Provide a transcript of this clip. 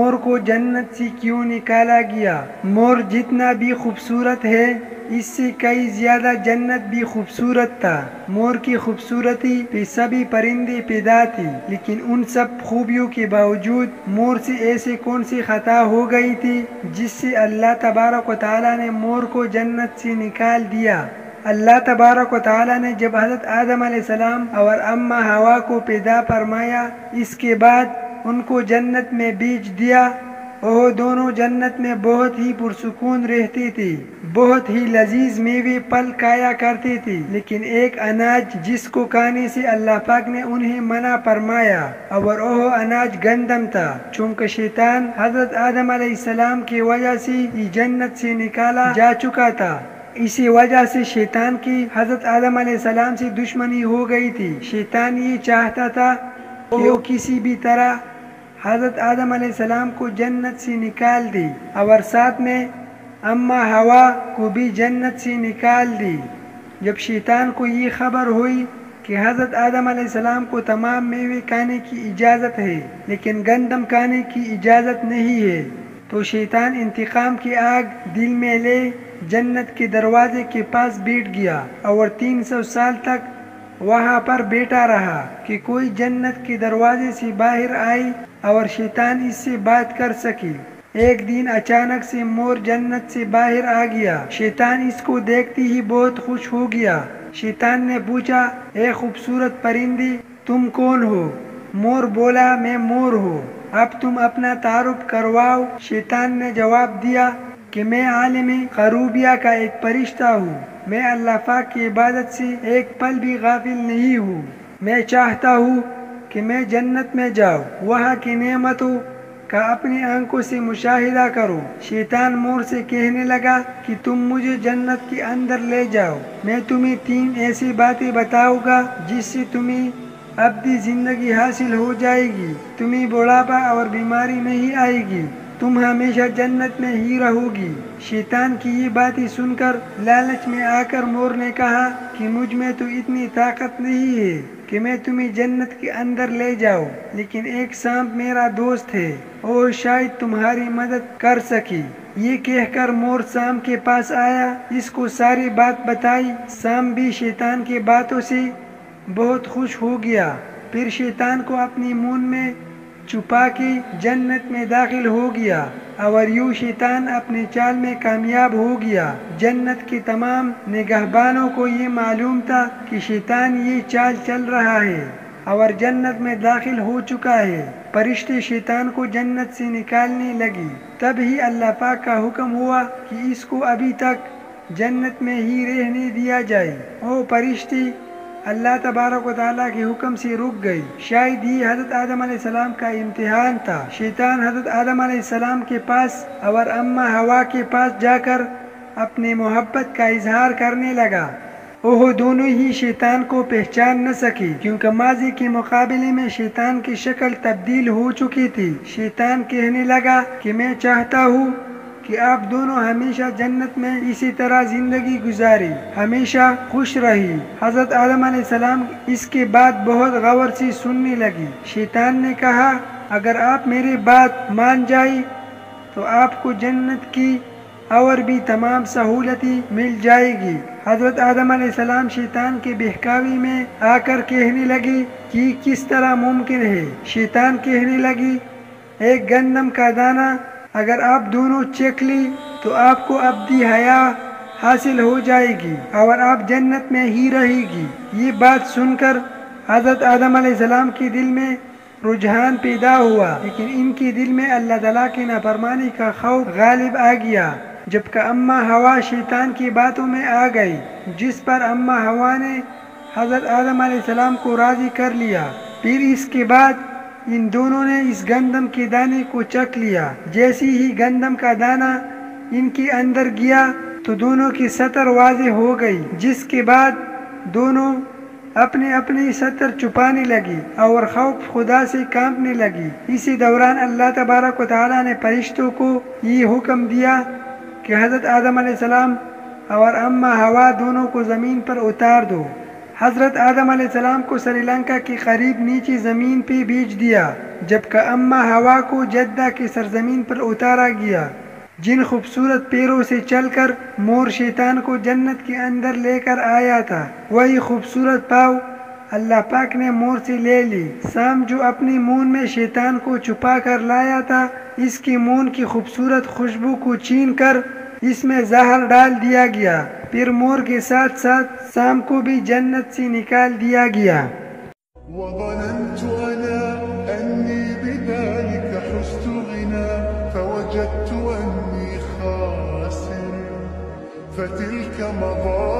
مور کو جنت سے کیوں نکالا گیا؟ مور جتنا بھی خوبصورت ہے اس سے کئی زیادہ جنت بھی خوبصورت تھا۔ مور کی خوبصورتی پہ سبھی پرندے پیدا تھی، لیکن ان سب خوبیوں کے باوجود مور سے ایسے کون سی خطا ہو گئی تھی جس سے اللہ تبارک و تعالیٰ نے مور کو جنت سے نکال دیا؟ اللہ تبارک و تعالیٰ نے جب حضرت آدم علیہ السلام اور اماں حوا کو پیدا فرمایا، اس کے بعد ان کو جنت میں بیچ دیا۔ وہ دونوں جنت میں بہت ہی پرسکون رہتی تھی، بہت ہی لذیذ میوے پھل کھایا کرتی تھی، لیکن ایک اناج جس کو کھانے سے اللہ پاک نے انہیں منع فرمایا، اور وہ اناج گندم تھا۔ چونکہ شیطان حضرت آدم علیہ السلام کی وجہ سے یہ جنت سے نکالا جا چکا تھا، اسی وجہ سے شیطان کی حضرت آدم علیہ السلام سے دشمنی ہو گئی تھی۔ شیطان یہ چاہتا تھا کہ وہ کسی بھی طرح حضرت آدم علیہ السلام کو جنت سے نکال دی، اور ساتھ میں اماں حوا کو بھی جنت سے نکال دی۔ جب شیطان کو یہ خبر ہوئی کہ حضرت آدم علیہ السلام کو تمام میوے کھانے کی اجازت ہے لیکن گندم کھانے کی اجازت نہیں ہے، تو شیطان انتقام کی آگ دل میں لے جنت کے دروازے کے پاس بیٹھ گیا، اور 300 سال تک وہاں پر بیٹھا رہا کہ کوئی جنت کے دروازے سے باہر آئے اور شیطان اس سے بات کر سکے۔ ایک دن اچانک سے مور جنت سے باہر آ گیا۔ شیطان اس کو دیکھتے ہی بہت خوش ہو گیا۔ شیطان نے پوچھا، اے خوبصورت پرندے، تم کون ہو؟ مور بولا، میں مور ہوں، اب تم اپنا تعارف کرواؤ۔ شیطان نے جواب دیا کہ میں عالم قروبیہ کا ایک فرشتہ ہوں، میں اللہ پاک کی عبادت سے ایک پل بھی غافل نہیں ہوں، میں چاہتا ہوں کہ میں جنت میں جاؤں، وہاں کی نعمتوں کا اپنی آنکھوں سے مشاہدہ کروں۔ شیطان مور سے کہنے لگا کہ تم مجھے جنت کے اندر لے جاؤ، میں تمہیں 3 ایسی باتیں بتاؤں گا جس سے تمہیں ابدی زندگی حاصل ہو جائے گی، تمہیں بڑھاپا اور بیماری نہیں آئے گی، تم ہمیشہ جنت میں ہی رہو گی۔ شیطان کی یہ باتیں سن کر لالچ میں آ کر مور نے کہا کہ مجھ میں تو اتنی طاقت نہیں ہے کہ میں تمہیں جنت کے اندر لے جاؤں، لیکن ایک سانپ میرا دوست ہے، وہ شاید تمہاری مدد کر سکے۔ یہ کہہ کر مور سانپ کے پاس آیا، اس کو ساری بات بتائی۔ سانپ بھی شیطان کی باتوں سے بہت خوش ہو گیا، پھر شیطان کو اپنی مون میں چھپا کے جنت میں داخل ہو گیا، اور یوں شیطان اپنے چال میں کامیاب ہو گیا۔ جنت کے تمام نگہبانوں کو یہ معلوم تھا کہ شیطان یہ چال چل رہا ہے اور جنت میں داخل ہو چکا ہے۔ فرشتے شیطان کو جنت سے نکالنے لگے، تب ہی اللہ پاک کا حکم ہوا کہ اس کو ابھی تک جنت میں ہی رہنے دیا جائے۔ وہ فرشتے اللہ تبارک و تعالیٰ کے حکم سے رک گئی۔ شاید یہ حضرت آدم علیہ السلام کا امتحان تھا۔ شیطان حضرت آدم علیہ السلام کے پاس اور اماں حوا کے پاس جا کر اپنے محبت کا اظہار کرنے لگا۔ وہ دونوں ہی شیطان کو پہچان نہ سکے، کیونکہ ماضی کے مقابلے میں شیطان کی شکل تبدیل ہو چکی تھی۔ شیطان کہنے لگا کہ میں چاہتا ہوں کہ آپ دونوں ہمیشہ جنت میں اسی طرح زندگی گزاریں، ہمیشہ خوش رہیں۔ حضرت آدم علیہ السلام اس کے بعد بہت غور سے سننے لگے۔ شیطان نے کہا، اگر آپ میری بات مان جائیں تو آپ کو جنت کی اور بھی تمام سہولتیں مل جائے گی۔ حضرت آدم علیہ السلام شیطان کے بہکاوے میں آ کر کہنے لگے کہ کس طرح ممکن ہے؟ شیطان کہنے لگی، ایک گندم کا دانہ اگر آپ دونوں چکھ لی تو آپ کو ابدی حیات حاصل ہو جائے گی اور آپ جنت میں ہی رہے گی۔ یہ بات سن کر حضرت آدم علیہ السلام کے دل میں رجحان پیدا ہوا، لیکن ان کے دل میں اللہ تعالیٰ کی نافرمانی کا خوف غالب آ گیا۔ جبکہ اماں حوا شیطان کی باتوں میں آ گئی، جس پر اماں حوا نے حضرت آدم علیہ السلام کو راضی کر لیا۔ پھر اس کے بعد ان دونوں نے اس گندم کے دانے کو چکھ لیا۔ جیسے ہی گندم کا دانہ ان کے اندر گیا تو دونوں کی سطر واضح ہو گئی، جس کے بعد دونوں اپنے اپنے سطر چھپانے لگی اور خوف خدا سے کانپنے لگی۔ اسی دوران اللہ تبارک و تعالیٰ نے فرشتوں کو یہ حکم دیا کہ حضرت آدم علیہ السلام اور اماں حوا دونوں کو زمین پر اتار دو۔ حضرت آدم علیہ السلام کو سری لنکا کے قریب نیچے زمین پہ بھیج دیا۔ جبکہ اماں ہوا کو جدہ کی سرزمین پر اتارا گیا۔ جن خوبصورت پیروں سے چل کر مور شیطان کو جنت کے اندر لے کر آیا تھا، وہی خوبصورت پاؤں اللہ پاک نے مور سے لے لی۔ سام جو اپنی مون میں شیطان کو چھپا کر لایا تھا، اس کی مون کی خوبصورت خوشبو کو چھین کر اس میں زہر ڈال دیا گیا، پھر مور کے ساتھ ساتھ سام کو بھی جنت سے نکال دیا گیا۔ وظننت أنا أني بذلك حزت غنى فوجدت أني خاسر فتلك مظاهر